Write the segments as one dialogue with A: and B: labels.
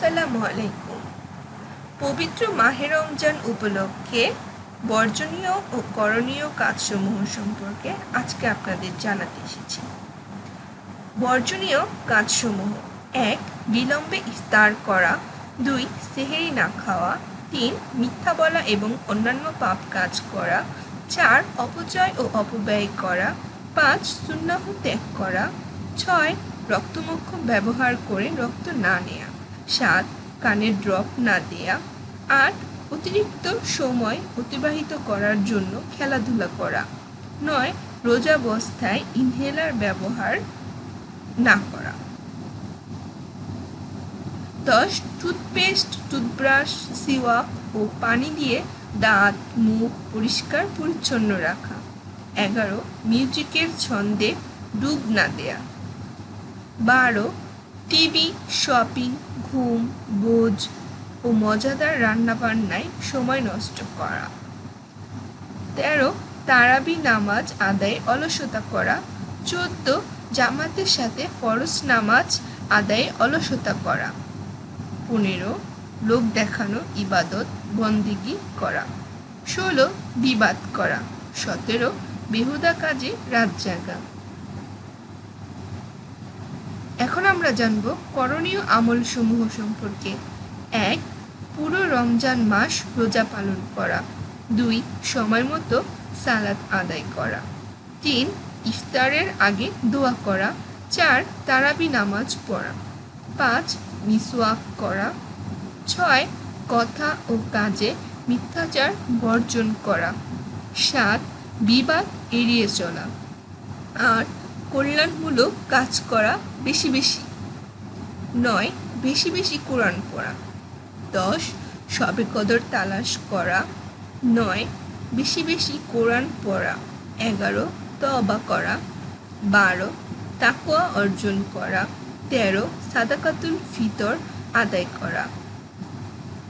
A: আসসালামু আলাইকুম। পবিত্র মাহে রমজান উপলক্ষে বর্জনীয় ও করণীয় কাজসমূহ সম্পর্কে আজকে আপনাদের জানাতে এসেছি। বর্জনীয় কাজসমূহ: ১. বিলম্বে ইফতার করা। ২. সেহরি না খাওয়া। ৩. মিথ্যা বলা এবং অন্যান্য পাপ কাজ করা। ৪. অপচয় ও অপব্যয় করা। ৫. সুন্নাহ ত্যাগ করা। ৬. রক্তমুখ্য ব্যবহার করে রক্ত না নেয়া। ৭. কানের ড্রপ না দেয়া। ৮. অতিরিক্ত সময় অতিবাহিত করার জন্য খেলাধুলা করা। ৯. রোজাবস্থায় ইনহেলার ব্যবহার না করা। ১০. টুথপেস্ট, টুথব্রাশ, সিওয়াক ও পানি দিয়ে দাঁত মুখ পরিষ্কার পরিচ্ছন্ন রাখা। ১১. মিউজিকের ছন্দে ডুব না দেয়া। ১২. টিভি, শপিং, ঘুম, বোঝ ও মজাদার রান্নাবান্নায় সময় নষ্ট করা। ১৩. তারাবি নামাজ আদায়ে অলসতা করা। ১৪. জামাতের সাথে ফরজ নামাজ আদায়ে অলসতা করা। ১৫. লোক দেখানো ইবাদত বন্দেগী করা। ১৬. বিবাদ করা। ১৭. বেহুদা কাজে রাত জাগা। এখন আমরা জানব করণীয় আমলসমূহ সম্পর্কে। ১. পুরো রমজান মাস রোজা পালন করা। ২. সময় মতো সালাত আদায় করা। ৩. ইফতারের আগে দোয়া করা। ৪. তারাবি নামাজ পড়া। ৫. মিসওয়াক করা। ৬. কথা ও কাজে মিথ্যাচার বর্জন করা। ৭. বিবাদ এড়িয়ে চলা। ৮. কল্যাণমূলক কাজ করা বেশি বেশি। ৯. বেশি বেশি কোরআন পড়া। ১০. শবে কদর তালাশ করা। ৯. বেশি বেশি কোরআন পড়া। ১১. তওবা করা। ১২. তাকওয়া অর্জন করা। ১৩. সাদাকাতুল ফিতর আদায় করা।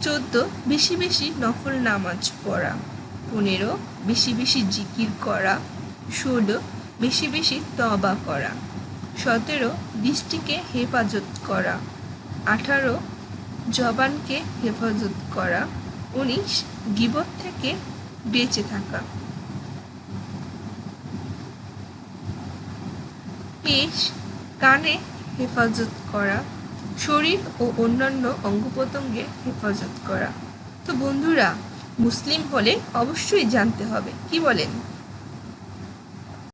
A: ১৪. বেশি বেশি নফল নামাজ পড়া। ১৫. বেশি বেশি জিকির করা। ১৬. বেশি বেশি তওবা করা। ১৭. দৃষ্টিকে হেফাজত করা। ১৮. জবানকে হেফাজত করা। ১৯. গীবত থেকে বেঁচে থাকা। ২০. কানে হেফাজত করা। শরীর ও অন্যান্য অঙ্গপ্রত্যঙ্গের হেফাজত করা। তো বন্ধুরা, মুসলিম হলে অবশ্যই জানতে হবে, কি বলেন?